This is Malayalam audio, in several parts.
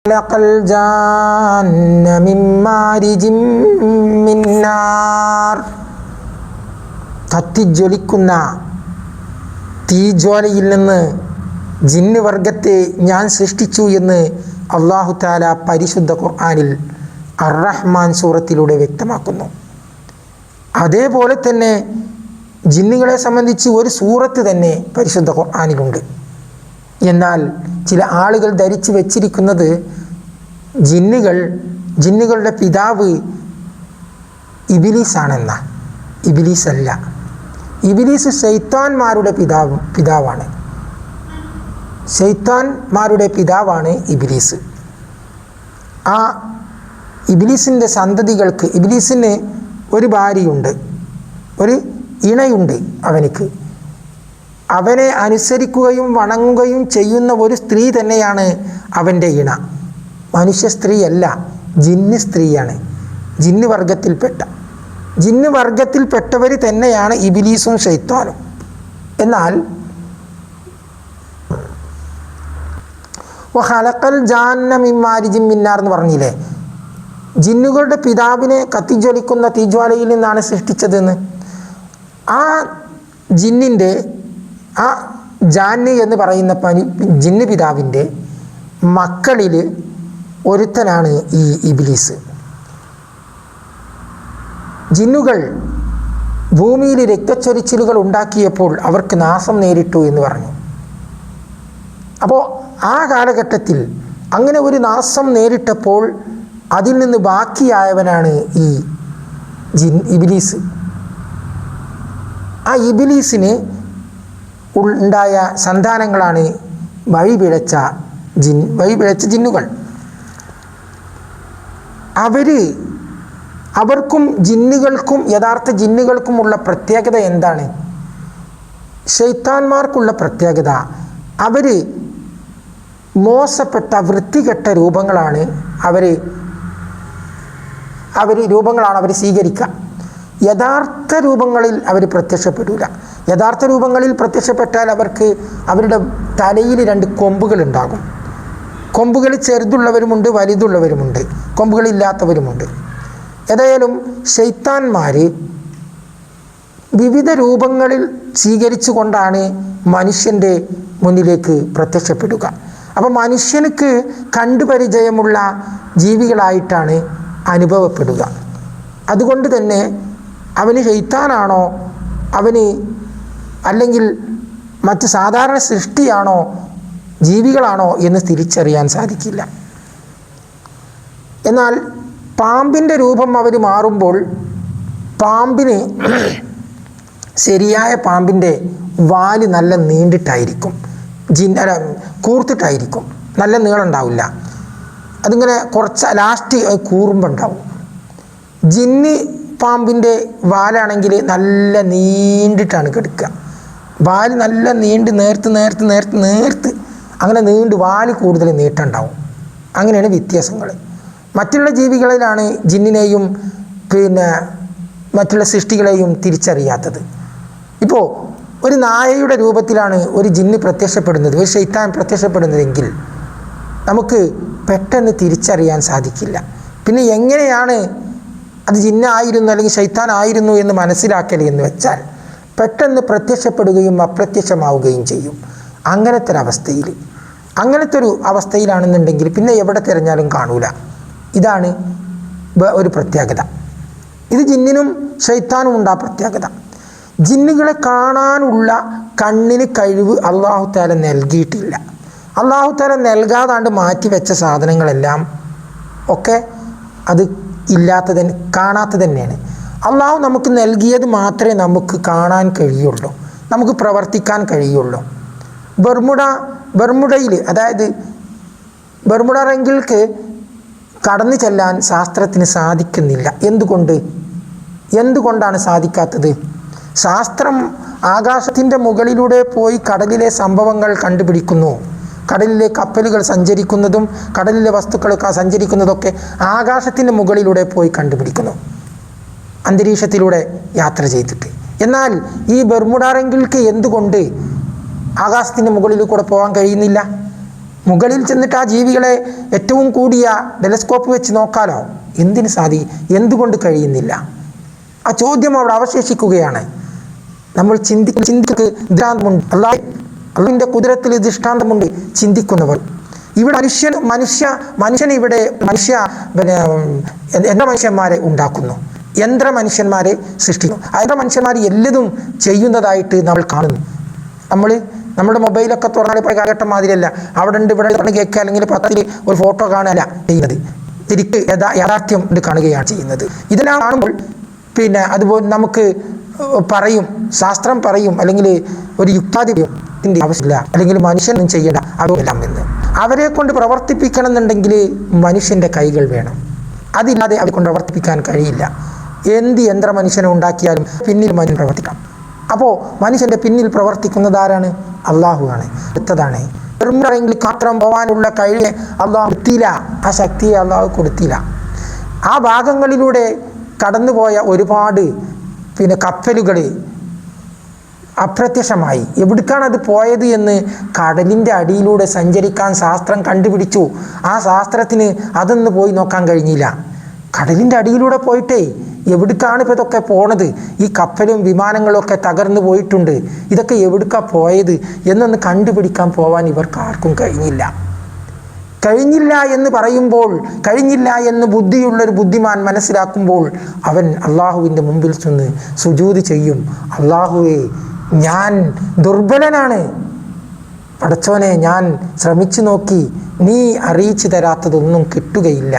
ഖലഖൽ ജാന്ന മിൻ മാരിജിൻ മിൻ നാർ. കത്തിജ്വലിക്കുന്ന തീജ്വാലയിൽ നിന്ന് ജിന്ന് വർഗത്തെ ഞാൻ സൃഷ്ടിച്ചു എന്ന് അല്ലാഹു തആല പരിശുദ്ധ ഖുർആനിൽ അർ-റഹ്മാൻ സൂറത്തിലൂടെ വ്യക്തമാക്കുന്നു. അതേപോലെ തന്നെ ജിന്നുകളെ സംബന്ധിച്ച് ഒരു സൂറത്ത് തന്നെ പരിശുദ്ധ ഖുർആനിലുണ്ട്. എന്നാൽ ചില ആളുകൾ ധരിച്ചു വച്ചിരിക്കുന്നത് ജിന്നുകളുടെ പിതാവ് ഇബ്ലീസാണെന്ന. ഇബ്ലീസ് അല്ല. ഇബ്ലീസ് ശൈത്താന്മാരുടെ പിതാവാണ്. ശൈത്താന്മാരുടെ പിതാവാണ് ഇബ്ലീസ്. ആ ഇബ്ലീസിൻ്റെ സന്തതികൾക്ക്, ഇബ്ലീസിന് ഒരു ഭാര്യയുണ്ട്, ഒരു ഇണയുണ്ട്. അവനെ അനുസരിക്കുകയും വണങ്ങുകയും ചെയ്യുന്ന ഒരു സ്ത്രീ തന്നെയാണ് അവൻ്റെ ഇണ. മനുഷ്യ സ്ത്രീയല്ല, ജിന്ന് സ്ത്രീയാണ്. ജിന്ന് വർഗത്തിൽപ്പെട്ടവർ തന്നെയാണ് ഇബ്ലീസും ശൈത്താനും. എന്നാൽ ഖലഖൽ ജാന്ന മിൻ മാരിജിൻ മിൻ നാർ എന്ന് പറഞ്ഞില്ലേ, ജിന്നുകളുടെ പിതാവിനെ കത്തിജ്വലിക്കുന്ന തീജ്വാലയിൽ നിന്നാണ് സൃഷ്ടിച്ചതെന്ന്. ആ ജിന്നിൻ്റെ, ആ ജാന്ന് എന്ന് പറയുന്ന ജിന്ന് പിതാവിൻ്റെ മക്കളിൽ ഒരുത്തനാണ് ഈ ഇബ്ലീസ്. ജിന്നുകൾ ഭൂമിയിൽ രക്തച്ചൊരിച്ചിലുകൾ ഉണ്ടാക്കിയപ്പോൾ അവർക്ക് നാശം നേരിട്ടു എന്ന് പറഞ്ഞു. അപ്പോൾ ആ കാലഘട്ടത്തിൽ അങ്ങനെ ഒരു നാശം നേരിട്ടപ്പോൾ അതിൽ നിന്ന് ബാക്കിയായവനാണ് ഈ ഇബ്ലീസ്. ആ ഇബ്ലീസിന് ഉണ്ടായ സന്താനങ്ങളാണ് വഴിപിഴച്ച ജിന്നുകൾ. അവർക്കും ജിന്നുകൾക്കും യഥാർത്ഥ ജിന്നുകൾക്കുമുള്ള പ്രത്യേകത എന്താണ്? ശൈത്താന്മാർക്കുള്ള പ്രത്യേകത, അവർ മോശപ്പെട്ട വൃത്തികെട്ട രൂപങ്ങളാണ് അവർ സ്വീകരിക്കുക. യഥാർത്ഥ രൂപങ്ങളിൽ അവർ പ്രത്യക്ഷപ്പെടില്ല. യഥാർത്ഥ രൂപങ്ങളിൽ പ്രത്യക്ഷപ്പെട്ടാൽ അവരുടെ തലയിൽ 2 കൊമ്പുകളുണ്ടാകും. കൊമ്പുകൾ ചെറുതുള്ളവരുമുണ്ട്, വലുതുള്ളവരുമുണ്ട്, കൊമ്പുകളില്ലാത്തവരുമുണ്ട്. ഏതായാലും ശൈത്താന്മാർ വിവിധ രൂപങ്ങളിൽ സ്വീകരിച്ചു കൊണ്ടാണ് മനുഷ്യൻ്റെ മുന്നിലേക്ക് പ്രത്യക്ഷപ്പെടുക. അപ്പോൾ മനുഷ്യനുക്ക് കണ്ടുപരിചയമുള്ള ജീവികളായിട്ടാണ് അനുഭവപ്പെടുക. അതുകൊണ്ട് തന്നെ അവന് ശൈത്താനാണോ, അല്ലെങ്കിൽ മറ്റ് സാധാരണ സൃഷ്ടിയാണോ, ജീവികളാണോ എന്ന് തിരിച്ചറിയാൻ സാധിക്കില്ല. എന്നാൽ പാമ്പിൻ്റെ രൂപം അവർ മാറുമ്പോൾ പാമ്പിന് ശരിയായ പാമ്പിൻ്റെ വാല് നല്ല നീണ്ടിട്ടായിരിക്കും, കൂർത്തിട്ടായിരിക്കും, നല്ല നീളമുണ്ടാവില്ല. അതിങ്ങനെ കുറച്ച് ലാസ്റ്റ് കൂറുമ്പുണ്ടാവും. ജിന്ന് പാമ്പിൻ്റെ വാലാണെങ്കിൽ നല്ല നീണ്ടിട്ടാണ് കിടക്കുക. വാല് നല്ല നീണ്ട് നേർത്ത് അങ്ങനെ വാല് കൂടുതൽ നീട്ടുണ്ടാവും. അങ്ങനെയാണ് വ്യത്യാസങ്ങൾ. മറ്റുള്ള ജീവികളിലാണ് ജിന്നിനെയും മറ്റുള്ള സൃഷ്ടികളെയും തിരിച്ചറിയാത്തത്. ഇപ്പോൾ ഒരു നായയുടെ രൂപത്തിലാണ് ഒരു ജിന്ന് പ്രത്യക്ഷപ്പെടുന്നത്, ഒരു ശൈത്താൻ പ്രത്യക്ഷപ്പെടുന്നതെങ്കിൽ നമുക്ക് പെട്ടെന്ന് തിരിച്ചറിയാൻ സാധിക്കില്ല. പിന്നെ എങ്ങനെയാണ് അത് ജിന്നായിരുന്നു അല്ലെങ്കിൽ ശൈത്താനായിരുന്നു എന്ന് മനസ്സിലാക്കൽ എന്ന് വെച്ചാൽ പെട്ടെന്ന് പ്രത്യക്ഷപ്പെടുകയും അപ്രത്യക്ഷമാവുകയും ചെയ്യും. അങ്ങനത്തെ ഒരു അവസ്ഥയിലാണെന്നുണ്ടെങ്കിൽ പിന്നെ എവിടെ തിരഞ്ഞാലും കാണൂല. ഇതാണ് ഒരു പ്രത്യേകത. ഇത് ജിന്നിനും ശൈത്താനും ഉണ്ട് ആ പ്രത്യേകത. ജിന്നുകളെ കാണാനുള്ള കണ്ണിന് കഴിവ് അല്ലാഹു തആല നൽകിയിട്ടില്ല. അല്ലാഹു തആല നൽകാതാണ്ട് മാറ്റിവെച്ച സാധനങ്ങളെല്ലാം ഒക്കെ അത് കാണാത്തത് തന്നെയാണ്. അല്ലാഹു നമുക്ക് നൽകിയത് മാത്രമേ നമുക്ക് കാണാൻ കഴിയുള്ളൂ, നമുക്ക് പ്രവർത്തിക്കാൻ കഴിയുള്ളൂ. ബർമുഡയിൽ, അതായത് ബർമുഡ റെങ്കിൾക്ക് കടന്നു ചെല്ലാൻ ശാസ്ത്രത്തിന് സാധിക്കുന്നില്ല. എന്തുകൊണ്ടാണ് സാധിക്കാത്തത്? ശാസ്ത്രം ആകാശത്തിൻ്റെ മുകളിലൂടെ പോയി കടലിലെ സംഭവങ്ങൾ കണ്ടുപിടിക്കുന്നു. കടലിലെ കപ്പലുകൾ സഞ്ചരിക്കുന്നതും കടലിലെ വസ്തുക്കളൊക്കെ സഞ്ചരിക്കുന്നതൊക്കെ ആകാശത്തിൻ്റെ മുകളിലൂടെ പോയി കണ്ടുപിടിക്കുന്നു, അന്തരീക്ഷത്തിലൂടെ യാത്ര ചെയ്തിട്ട്. എന്നാൽ ഈ ബർമുഡ റെങ്കിൾക്ക് എന്തുകൊണ്ട് ആകാശത്തിൻ്റെ മുകളിൽ കൂടെ പോകാൻ കഴിയുന്നില്ല? മുകളിൽ ചെന്നിട്ട് ആ ജീവികളെ ഏറ്റവും കൂടിയ ടെലസ്കോപ്പ് വെച്ച് നോക്കാലോ, എന്തിന് എന്തുകൊണ്ട് കഴിയുന്നില്ല? ആ ചോദ്യം അവിടെ അവശേഷിക്കുകയാണ്. നമ്മൾ ചിന്തിക്ക് ദൃഷ്ടാന്തമുണ്ട്, അള്ളാഹുവിൻ്റെ കുതിരത്തിൽ ദൃഷ്ടാന്തമുണ്ട് ചിന്തിക്കുന്നവർ. ഇവിടെ മനുഷ്യൻ ഇവിടെ മനുഷ്യന്മാരെ ഉണ്ടാക്കുന്നു, യന്ത്രമനുഷ്യന്മാരെ സൃഷ്ടിക്കുന്നു. ആ യന്ത്രമനുഷ്യന്മാർ എല്ലതും ചെയ്യുന്നതായിട്ട് നമ്മൾ കാണുന്നു. നമ്മുടെ മൊബൈലൊക്കെ തുറന്നാൽ ഇപ്പോൾ കാലഘട്ടം മാതിരിയല്ല, അവിടെ ഉണ്ട് ഇവിടെ കേൾക്കുക, അല്ലെങ്കിൽ പത്രത്തിൽ ഒരു ഫോട്ടോ കാണുകയല്ല ചെയ്യുന്നത്, ശരിക്ക് യാഥാർത്ഥ്യം കാണുകയാണ് ചെയ്യുന്നത്. ഇതെല്ലാം കാണുമ്പോൾ അതുപോലെ നമുക്ക് ശാസ്ത്രം പറയും, അല്ലെങ്കിൽ ഒരു യുക്താതിന്റെ ആവശ്യമില്ല, അല്ലെങ്കിൽ മനുഷ്യനും ചെയ്യേണ്ട അതെല്ലാം എന്ന്. അവരെ കൊണ്ട് പ്രവർത്തിപ്പിക്കണം എന്നുണ്ടെങ്കിൽ മനുഷ്യൻ്റെ കൈകൾ വേണം. അതില്ലാതെ അവരെ കൊണ്ട് പ്രവർത്തിപ്പിക്കാൻ കഴിയില്ല. എന്ത് യന്ത്രമനുഷ്യനെ ഉണ്ടാക്കിയാലും പിന്നിൽ മനുഷ്യൻ പ്രവർത്തിക്കാം. അപ്പോൾ മനുഷ്യൻ്റെ പിന്നിൽ പ്രവർത്തിക്കുന്നത് ആരാണ്? അള്ളാഹുവാണ്. അടുത്തതാണ് വെറുമെങ്കിൽ മാത്രം പോകാനുള്ള കഴിവ് അള്ളാഹു കൊടുത്തില്ല, ആ ശക്തിയെ അള്ളാഹു കൊടുത്തില്ല. ആ ഭാഗങ്ങളിലൂടെ കടന്നുപോയ ഒരുപാട് കപ്പലുകൾ അപ്രത്യക്ഷമായി. എവിടേക്കാണ് അത് പോയത് എന്ന് കടലിൻ്റെ അടിയിലൂടെ സഞ്ചരിക്കാൻ ശാസ്ത്രം കണ്ടുപിടിച്ചു. ആ ശാസ്ത്രത്തിന് അതൊന്ന് പോയി നോക്കാൻ കഴിഞ്ഞില്ല. കടലിൻ്റെ അടിയിലൂടെ പോയിട്ടേ എവിടേക്കാണ് ഇപ്പോൾ ഇതൊക്കെ പോണത്? ഈ കപ്പലും വിമാനങ്ങളും ഒക്കെ തകർന്നു പോയിട്ടുണ്ട്. ഇതൊക്കെ എവിടേക്കാണ് പോയത് എന്നൊന്ന് കണ്ടുപിടിക്കാൻ പോവാൻ ഇവർക്ക് ആർക്കും കഴിഞ്ഞില്ല എന്ന് പറയുമ്പോൾ, കഴിഞ്ഞില്ല എന്ന് ബുദ്ധിയുള്ളൊരു ബുദ്ധിമാൻ മനസ്സിലാക്കുമ്പോൾ അവൻ അള്ളാഹുവിൻ്റെ മുമ്പിൽ ചെന്ന് സുജൂദ് ചെയ്യും. അള്ളാഹുവേ, ഞാൻ ദുർബലനാണ്, പടച്ചോനെ, ഞാൻ ശ്രമിച്ചു നോക്കി, നീ അറിയിച്ചു തരാത്തതൊന്നും കിട്ടുകയില്ല,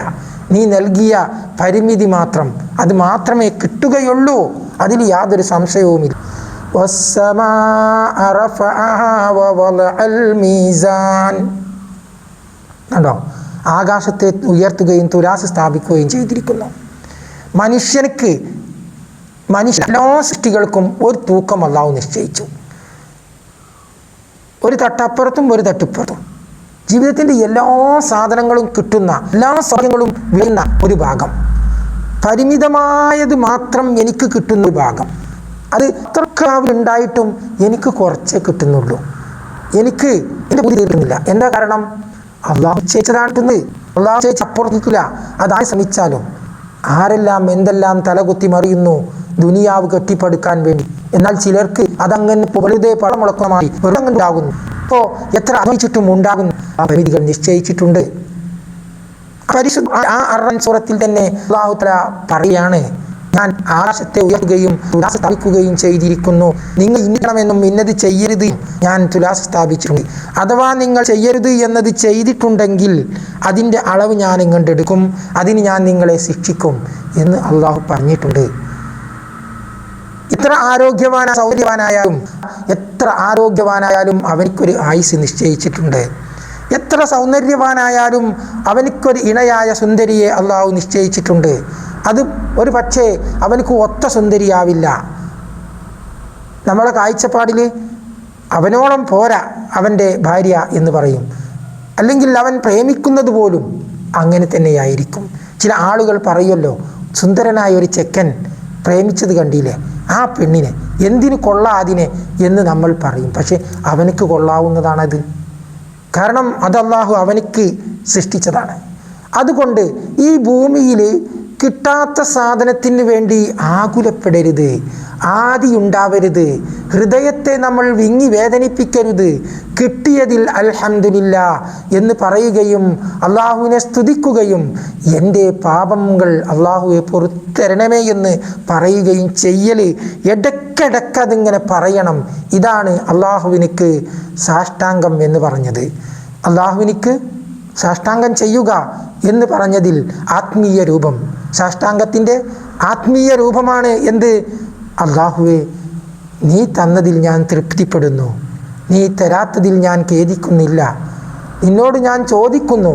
നീ നൽകിയ പരിമിതി മാത്രം, അത് മാത്രമേ കിട്ടുകയുള്ളൂ, അതിൽ യാതൊരു സംശയവുമില്ല. കണ്ടോ, ആകാശത്തെ ഉയർത്തുകയും തുലാസ് സ്ഥാപിക്കുകയും ചെയ്തിരിക്കുന്നു. മനുഷ്യ എല്ലാ സൃഷ്ടികൾക്കും ഒരു തൂക്കം അല്ലാഹു നിശ്ചയിച്ചു. ഒരു തട്ടപ്പുറത്തും ഒരു തട്ടിപ്പുറത്തും ജീവിതത്തിൻ്റെ എല്ലാ സാധനങ്ങളും കിട്ടുന്ന, എല്ലാ സൗകര്യങ്ങളും വീഴുന്ന ഒരു ഭാഗം, പരിമിതമായത് മാത്രം എനിക്ക് കിട്ടുന്ന ഒരു ഭാഗം, അത് അത്രയ്ക്ക് ഉണ്ടായിട്ടും എനിക്ക് കുറച്ചേ കിട്ടുന്നുള്ളൂ, എനിക്ക് എൻ്റെ ബുദ്ധി തീർക്കുന്നില്ല. എന്താ കാരണം? അള്ളാഹു ചെയ്തതാണെന്ന്. അള്ളാഹു ചെയ്ത് അപ്പുറത്തില്ല. അതായി ശ്രമിച്ചാലും ആരെല്ലാം എന്തെല്ലാം തലകുത്തി മറിയുന്നു ദുനിയാവ് കെട്ടിപ്പടുക്കാൻ വേണ്ടി. എന്നാൽ ചിലർക്ക് അതങ്ങനെ വെറുതെ പടമുളക്കമായി വെറുതെ ഉണ്ടാകുന്നു. അപ്പോൾ എത്ര അനുഭവിച്ചിട്ടും ഉണ്ടാകുന്നു. ആ പരിമിതികൾ നിശ്ചയിച്ചിട്ടുണ്ട്. ആ സൂറത്തിൽ തന്നെ അല്ലാഹു തആല പറയാണ്, ഞാൻ ആകാശത്തെ ഉയർത്തുകയും തുലാസ് സ്ഥാപിക്കുകയും ചെയ്തിരിക്കുന്നു. നിങ്ങൾ ഇന്നണമെന്നും ഇന്നത് ചെയ്യരുത് ഞാൻ തുലാസ് സ്ഥാപിച്ചിട്ടുണ്ട്. അഥവാ നിങ്ങൾ ചെയ്യരുത് എന്നത് ചെയ്തിട്ടുണ്ടെങ്കിൽ അതിൻ്റെ അളവ് ഞാൻ ഇങ്ങോട്ടെടുക്കും, അതിന് ഞാൻ നിങ്ങളെ ശിക്ഷിക്കും എന്ന് അള്ളാഹു പറഞ്ഞിട്ടുണ്ട്. എത്ര ആരോഗ്യവാനായാലും അവനിക്കൊരു ആയുസ് നിശ്ചയിച്ചിട്ടുണ്ട്. എത്ര സൗന്ദര്യവാനായാലും അവനിക്കൊരു ഇണയായ സുന്ദരിയെ അള്ളാഹു നിശ്ചയിച്ചിട്ടുണ്ട്. അത് ഒരു പക്ഷേ അവനക്ക് ഒത്ത സുന്ദരിയാവില്ല. നമ്മളെ കാഴ്ചപ്പാടിൽ അവനോളം പോരാ അവൻ്റെ ഭാര്യ എന്ന് പറയും. അല്ലെങ്കിൽ അവൻ പ്രേമിക്കുന്നത് പോലും അങ്ങനെ തന്നെയായിരിക്കും. ചില ആളുകൾ പറയുമല്ലോ, സുന്ദരനായ ഒരു ചെക്കൻ പ്രേമിച്ചത് കണ്ടില്ലേ, ആ പെണ്ണിനെ എന്തിനു കൊള്ളാതിനെ എന്ന് നമ്മൾ പറയും. പക്ഷെ അവനക്ക് കൊള്ളാവുന്നതാണത്. കാരണം അത് അല്ലാഹു അവനക്ക് സൃഷ്ടിച്ചതാണ്. അതുകൊണ്ട് ഈ ഭൂമിയിൽ കിട്ടാത്ത സാധനത്തിന് വേണ്ടി ആകുലപ്പെടരുത്, ആദിയുണ്ടാവരുത്, ഹൃദയത്തെ നമ്മൾ വിങ്ങി വേദനിപ്പിക്കരുത്. കിട്ടിയതിൽ അൽഹംദുലില്ലാ എന്ന് പറയുകയും അള്ളാഹുവിനെ സ്തുതിക്കുകയും എൻ്റെ പാപങ്ങൾ അള്ളാഹുവെ പൊറുത്തരണമേ എന്ന് പറയുകയും ചെയ്യൽ ഇടയ്ക്കിടയ്ക്ക് അതിങ്ങനെ പറയണം. ഇതാണ് അള്ളാഹുവിനിക്ക് സാഷ്ടാംഗം എന്ന് പറഞ്ഞത്. അള്ളാഹുവിനിക്ക് സാഷ്ടാംഗം ചെയ്യുക എന്ന് പറഞ്ഞതിൽ ആത്മീയ രൂപം, സാഷ്ടാംഗത്തിൻ്റെ ആത്മീയ രൂപമാണ് എന്ത്? അല്ലാഹുവേ, നീ തന്നതിൽ ഞാൻ തൃപ്തിപ്പെടുന്നു, നീ തരാത്തതിൽ ഞാൻ ഖേദിക്കുന്നില്ല, നിന്നോട് ഞാൻ ചോദിക്കുന്നു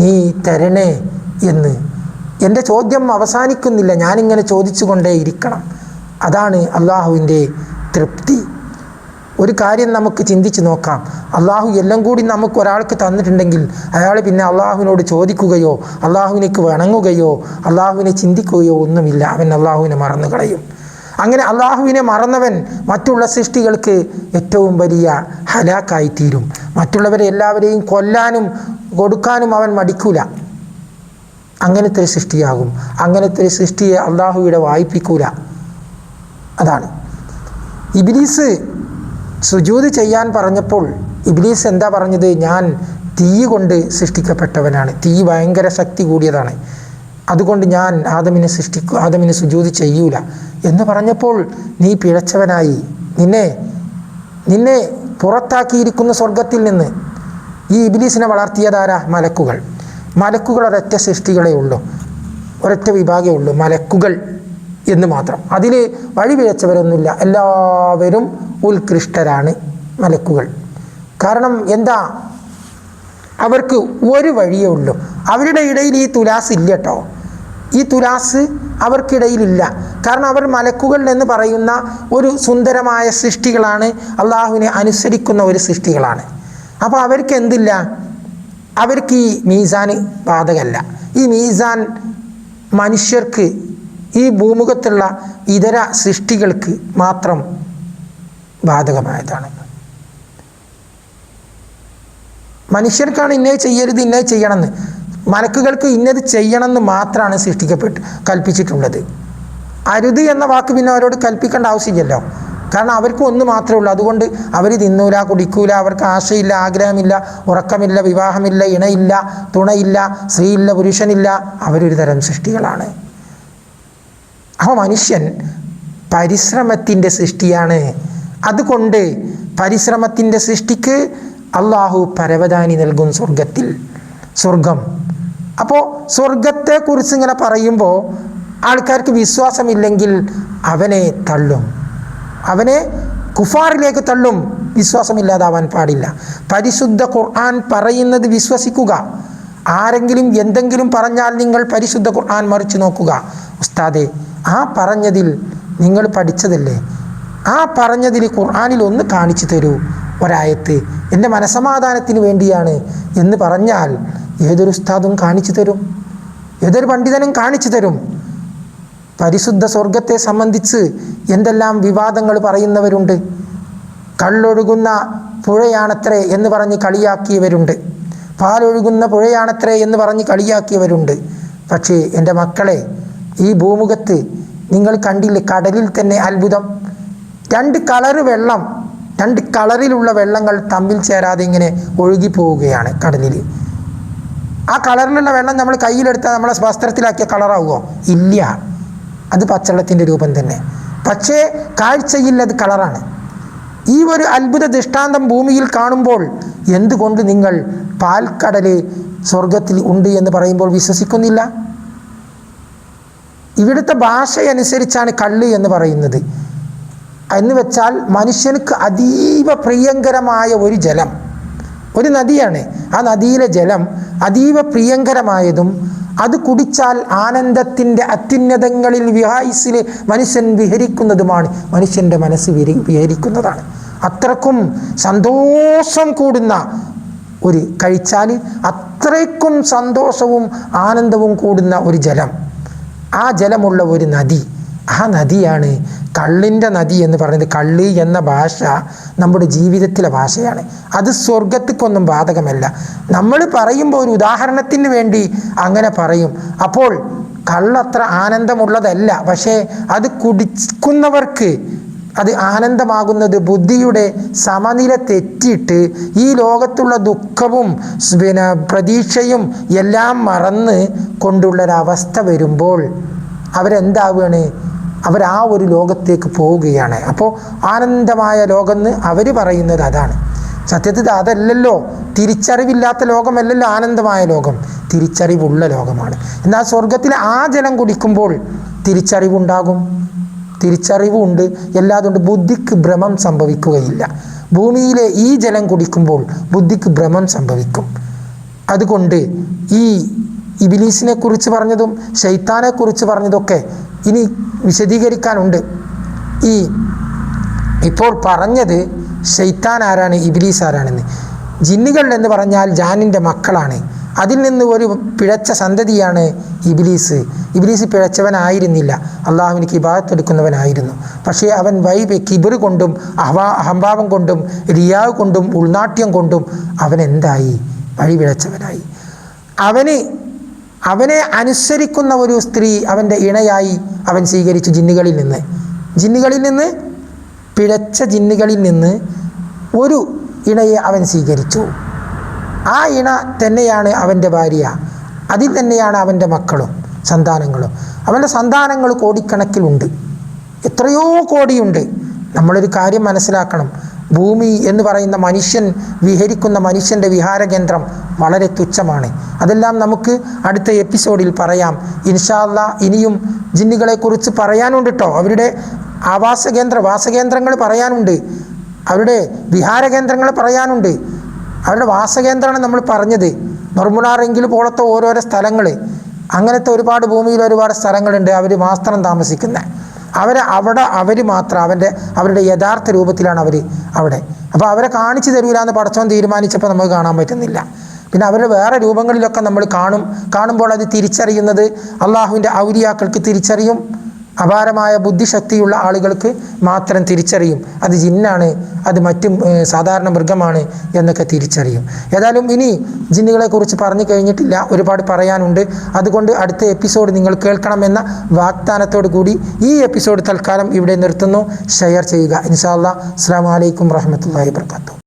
നീ തരണേ എന്ന്. എൻ്റെ ചോദ്യം അവസാനിക്കുന്നില്ല, ഞാനിങ്ങനെ ചോദിച്ചു കൊണ്ടേയിരിക്കണം. അതാണ് അള്ളാഹുവിൻ്റെ തൃപ്തി. ഒരു കാര്യം നമുക്ക് ചിന്തിച്ച് നോക്കാം. അള്ളാഹു എല്ലാം കൂടി നമുക്ക് ഒരാൾക്ക് തന്നിട്ടുണ്ടെങ്കിൽ അയാൾ പിന്നെ അള്ളാഹുവിനോട് ചോദിക്കുകയോ അള്ളാഹുവിനേക്ക് വണങ്ങുകയോ അള്ളാഹുവിനെ ചിന്തിക്കുകയോ ഒന്നുമില്ല. അവൻ അള്ളാഹുവിനെ മറന്നു കളയും. അങ്ങനെ അള്ളാഹുവിനെ മറന്നവൻ മറ്റുള്ള സൃഷ്ടികൾക്ക് ഏറ്റവും വലിയ ഹലാക്കായിത്തീരും. മറ്റുള്ളവരെ എല്ലാവരെയും കൊല്ലാനും കൊടുക്കാനും അവൻ മടിക്കൂല. അങ്ങനത്തെ ഒരു സൃഷ്ടിയാകും. അങ്ങനത്തെ ഒരു സൃഷ്ടിയെ അള്ളാഹുവിടെ വായിപ്പിക്കൂല. അതാണ് ഇബ്ലീസ് സുജൂദ് ചെയ്യാൻ പറഞ്ഞപ്പോൾ ഇബ്ലീസ് എന്താ പറഞ്ഞത്? ഞാൻ തീ കൊണ്ട് സൃഷ്ടിക്കപ്പെട്ടവനാണ്, തീ ഭയങ്കര ശക്തി കൂടിയതാണ്, അതുകൊണ്ട് ഞാൻ ആദമിനെ സുജൂദ് ചെയ്യൂല എന്ന് പറഞ്ഞപ്പോൾ നീ പിഴച്ചവനായി. നിന്നെ പുറത്താക്കിയിരിക്കുന്ന സ്വർഗത്തിൽ നിന്ന് ഈ ഇബ്ലീസിനെ വളർത്തിയതാരാ? മലക്കുകൾ ഒരൊറ്റ സൃഷ്ടികളേ ഉള്ളൂ, ഒരൊറ്റ വിഭാഗമേ ഉള്ളൂ, മലക്കുകൾ എന്ന് മാത്രം. അതിൽ വഴിപിഴച്ചവരൊന്നുമില്ല, എല്ലാവരും ഉത്കൃഷ്ടരാണ് മലക്കുകൾ. കാരണം എന്താ? അവർക്ക് ഒരു വഴിയേ ഉള്ളൂ. അവരുടെ ഇടയിൽ ഈ തുലാസ് ഇല്ല കേട്ടോ. ഈ തുലാസ് അവർക്കിടയിലില്ല. കാരണം അവർ മലക്കുകൾ എന്ന് പറയുന്ന ഒരു സുന്ദരമായ സൃഷ്ടികളാണ്, അള്ളാഹുവിനെ അനുസരിക്കുന്ന ഒരു സൃഷ്ടികളാണ്. അപ്പോൾ അവർക്ക് എന്തില്ല? അവർക്ക് ഈ മീസാൻ ബാധകമല്ല. ഈ മീസാൻ മനുഷ്യർക്ക്, ഈ ഭൂമുഖത്തുള്ള ഇതര സൃഷ്ടികൾക്ക് മാത്രം ബാധകമായതാണ്. മനുഷ്യർക്കാണ് ഇന്നത് ചെയ്യരുത്, ഇന്നത് ചെയ്യണമെന്ന്. മലക്കുകൾക്ക് ഇന്നത് ചെയ്യണമെന്ന് മാത്രമാണ് കൽപ്പിച്ചിട്ടുള്ളത്. അരുത് എന്ന വാക്ക് പിന്നെ അവരോട് കൽപ്പിക്കേണ്ട ആവശ്യമില്ലല്ലോ. കാരണം അവർക്ക് ഒന്ന് മാത്രമേ ഉള്ളൂ. അതുകൊണ്ട് അവർ തിന്നൂല, കുടിക്കൂല, അവർക്ക് ആശയില്ല, ആഗ്രഹമില്ല, ഉറക്കമില്ല, വിവാഹമില്ല, ഇണയില്ല, തുണയില്ല, സ്ത്രീയില്ല, പുരുഷനില്ല. അവരൊരു തരം സൃഷ്ടികളാണ്. അപ്പോൾ മനുഷ്യൻ പരിശ്രമത്തിൻ്റെ സൃഷ്ടിയാണ്. അതുകൊണ്ട് പരിശ്രമത്തിൻ്റെ സൃഷ്ടിക്ക് അള്ളാഹു പരവതാനി നൽകും സ്വർഗം. അപ്പോൾ സ്വർഗത്തെക്കുറിച്ച് ഇങ്ങനെ പറയുമ്പോൾ ആൾക്കാർക്ക് വിശ്വാസമില്ലെങ്കിൽ അവനെ തള്ളും, അവനെ കുഫാറിലേക്ക് തള്ളും. വിശ്വാസമില്ലാതാവാൻ പാടില്ല. പരിശുദ്ധ ഖുർആൻ പറയുന്നത് വിശ്വസിക്കുക. ആരെങ്കിലും എന്തെങ്കിലും പറഞ്ഞാൽ നിങ്ങൾ പരിശുദ്ധ ഖുർആൻ മറിച്ച് നോക്കുക. ഉസ്താദേ, ആ പറഞ്ഞതിൽ നിങ്ങൾ പഠിച്ചതല്ലേ, ആ പറഞ്ഞതിൽ ഖുർആനിൽ ഒന്ന് കാണിച്ചു തരൂ ഒരായത്ത്, എൻ്റെ മനസമാധാനത്തിന് വേണ്ടിയാണ് എന്ന് പറഞ്ഞാൽ ഏതൊരു ഉസ്താദും കാണിച്ചു തരും, ഏതൊരു പണ്ഡിതനും കാണിച്ചു തരും. പരിശുദ്ധ സ്വർഗത്തെ സംബന്ധിച്ച് എന്തെല്ലാം വിവാദങ്ങൾ പറയുന്നവരുണ്ട്. കള്ളൊഴുകുന്ന പുഴയാണത്രേ എന്ന് പറഞ്ഞ് കളിയാക്കിയവരുണ്ട്, പാലൊഴുകുന്ന പുഴയാണത്രേ എന്ന് പറഞ്ഞ് കളിയാക്കിയവരുണ്ട്. പക്ഷേ എൻ്റെ മക്കളെ, ഈ ഭൂമുഖത്ത് നിങ്ങൾ കണ്ടില്ലേ, കടലിൽ തന്നെ അത്ഭുതം. രണ്ട് കളറിലുള്ള വെള്ളങ്ങൾ തമ്മിൽ ചേരാതെ ഇങ്ങനെ ഒഴുകി പോവുകയാണ് കടലിൽ. ആ കളറിലുള്ള വെള്ളം നമ്മൾ കയ്യിലെടുത്താൽ നമ്മളെ വസ്ത്രത്തിലാക്കിയ കളറാവുമോ? ഇല്ല, അത് പച്ചവെള്ളത്തിൻ്റെ രൂപം തന്നെ. പക്ഷേ കാഴ്ചയിൽ അത് കളറാണ്. ഈ ഒരു അത്ഭുത ദൃഷ്ടാന്തം ഭൂമിയിൽ കാണുമ്പോൾ എന്തുകൊണ്ട് നിങ്ങൾ പാൽക്കടൽ സ്വർഗത്തിൽ ഉണ്ട് എന്ന് പറയുമ്പോൾ വിശ്വസിക്കുന്നില്ല? ഇവിടുത്തെ ഭാഷയനുസരിച്ചാണ് കള്ള് എന്ന് പറയുന്നത്. എന്ന് വെച്ചാൽ മനുഷ്യർക്ക് അതീവ പ്രിയങ്കരമായ ഒരു ജലം, ഒരു നദിയാണ്. ആ നദിയിലെ ജലം അതീവ പ്രിയങ്കരമായതും അത് കുടിച്ചാൽ ആനന്ദത്തിൻ്റെ അത്യുന്നതങ്ങളിൽ വിഹായിസിൽ മനുഷ്യൻ വിഹരിക്കുന്നതുമാണ്. മനുഷ്യൻ്റെ മനസ്സ് വിഹരിക്കുന്നതാണ്. അത്രക്കും സന്തോഷം കൂടുന്ന ഒരു കഴിച്ചാൽ അത്രയ്ക്കും സന്തോഷവും ആനന്ദവും കൂടുന്ന ഒരു ജലം, ആ ജലമുള്ള ഒരു നദി, ആ നദിയാണ് കള്ളിൻ്റെ നദി എന്ന് പറയുന്നത്. കള്ള് എന്ന ഭാഷ നമ്മുടെ ജീവിതത്തിലെ ഭാഷയാണ്. അത് സ്വർഗത്തിക്കൊന്നും ബാധകമല്ല. നമ്മൾ പറയുമ്പോൾ ഒരു ഉദാഹരണത്തിന് വേണ്ടി അങ്ങനെ പറയും. അപ്പോൾ കള്ളത്ര ആനന്ദമുള്ളതല്ല. പക്ഷേ അത് കുടിക്കുന്നവർക്ക് അത് ആനന്ദമാകുന്നത് ബുദ്ധിയുടെ സമനില തെറ്റിയിട്ട് ഈ ലോകത്തുള്ള ദുഃഖവും പ്രതീക്ഷയും എല്ലാം മറന്ന് കൊണ്ടുള്ളൊരവസ്ഥ വരുമ്പോൾ അവരെന്താവുകയാണ്? അവർ ആ ഒരു ലോകത്തേക്ക് പോവുകയാണ്. അപ്പോൾ ആനന്ദമായ ലോകമെന്ന് അവർ പറയുന്നത് അതാണ്. സത്യത്തിൽ അതല്ലല്ലോ. തിരിച്ചറിവില്ലാത്ത ലോകമല്ലല്ലോ ആനന്ദമായ ലോകം, തിരിച്ചറിവുള്ള ലോകമാണ്. എന്നാൽ സ്വർഗത്തിൽ ആ ജലം കുടിക്കുമ്പോൾ തിരിച്ചറിവുണ്ടാകും, തിരിച്ചറിവുണ്ട്, എല്ലാതുകൊണ്ട് ബുദ്ധിക്ക് ഭ്രമം സംഭവിക്കുകയില്ല. ഭൂമിയിലെ ഈ ജലം കുടിക്കുമ്പോൾ ബുദ്ധിക്ക് ഭ്രമം സംഭവിക്കും. അതുകൊണ്ട് ഈ ഇബ്ലീസിനെ കുറിച്ച് പറഞ്ഞതും ശൈത്താനെ കുറിച്ച് പറഞ്ഞതൊക്കെ ഇനി വിശദീകരിക്കാനുണ്ട്. ഇപ്പോൾ പറഞ്ഞത് ശൈത്താൻ ആരാണ്, ഇബ്ലീസ് ആരാണെന്ന്. ജിന്നുകൾ എന്ന് പറഞ്ഞാൽ ജാനിൻ്റെ മക്കളാണ്. അതിൽ നിന്ന് ഒരു പിഴച്ച സന്തതിയാണ് ഇബ്ലീസ്. ഇബ്ലീസ് പിഴച്ചവനായിരുന്നില്ല, അള്ളാഹുവിന് ഇബാദത്തെടുക്കുന്നവനായിരുന്നു. പക്ഷേ അവൻ കിബിർ കൊണ്ടും അഹംഭാവം കൊണ്ടും റിയാവ് കൊണ്ടും ഉൾനാട്യം കൊണ്ടും അവൻ എന്തായി? വഴി പിഴച്ചവനായി. അവനെ അനുസരിക്കുന്ന ഒരു സ്ത്രീ അവൻ്റെ ഇണയായി അവൻ സ്വീകരിച്ചു. ജിന്നുകളിൽ നിന്ന് പിഴച്ച ജിന്നുകളിൽ നിന്ന് ഒരു ഇണയെ അവൻ സ്വീകരിച്ചു. ആ ഇണ തന്നെയാണ് അവൻ്റെ ഭാര്യ, അതിൽ തന്നെയാണ് അവൻ്റെ മക്കളും സന്താനങ്ങളും. അവൻ്റെ സന്താനങ്ങൾ കോടിക്കണക്കിലുണ്ട്, എത്രയോ കോടിയുണ്ട്. നമ്മളൊരു കാര്യം മനസ്സിലാക്കണം, ഭൂമി എന്ന് പറയുന്ന മനുഷ്യൻ വിഹരിക്കുന്ന മനുഷ്യൻ്റെ വിഹാരകേന്ദ്രം വളരെ തുച്ഛമാണ്. അതെല്ലാം നമുക്ക് അടുത്ത എപ്പിസോഡിൽ പറയാം ഇൻഷാ അല്ലാഹ്. ഇനിയും ജിന്നുകളെക്കുറിച്ച് പറയാനുണ്ട് കേട്ടോ. അവരുടെ വാസകേന്ദ്രങ്ങൾ പറയാനുണ്ട്, അവരുടെ വിഹാരകേന്ദ്രങ്ങൾ പറയാനുണ്ട്. അവരുടെ വാസകേന്ദ്രമാണ് നമ്മൾ പറഞ്ഞത്. ബർമുനാറെങ്കിൽ പോലത്തെ ഓരോരോ സ്ഥലങ്ങൾ, അങ്ങനത്തെ ഒരുപാട് ഭൂമിയിൽ ഒരുപാട് സ്ഥലങ്ങളുണ്ട് അവർ മാത്രം താമസിക്കുന്നത്. അവർ മാത്രം അവരുടെ യഥാർത്ഥ രൂപത്തിലാണ് അവിടെ. അപ്പോൾ അവരെ കാണിച്ചു തരൂല എന്ന് പടച്ചവൻ തീരുമാനിച്ചപ്പോൾ നമുക്ക് കാണാൻ പറ്റുന്നില്ല. പിന്നെ അവരുടെ വേറെ രൂപങ്ങളിലൊക്കെ നമ്മൾ കാണുമ്പോൾ അത് തിരിച്ചറിയുന്നത് അള്ളാഹുവിൻ്റെ ഔലിയാക്കൾക്ക് തിരിച്ചറിയും, അപാരമായ ബുദ്ധിശക്തിയുള്ള ആളുകൾക്ക് മാത്രം തിരിച്ചറിയും. അത് ജിന്നാണ്, അത് മറ്റും സാധാരണ മൃഗമാണ് എന്നൊക്കെ തിരിച്ചറിയും. ഏതായാലും ഇനി ജിന്നുകളെക്കുറിച്ച് പറഞ്ഞു കഴിഞ്ഞിട്ടില്ല, ഒരുപാട് പറയാനുണ്ട്. അതുകൊണ്ട് അടുത്ത എപ്പിസോഡ് നിങ്ങൾ കേൾക്കണമെന്ന വാഗ്ദാനത്തോടു കൂടി ഈ എപ്പിസോഡ് തൽക്കാലം ഇവിടെ നിർത്തുന്നു. ഷെയർ ചെയ്യുക. ഇൻഷാ അല്ലാഹ്. അസ്സലാമു അലൈക്കും വറഹ്മത്തുള്ളാഹി വബറകാതുഹു.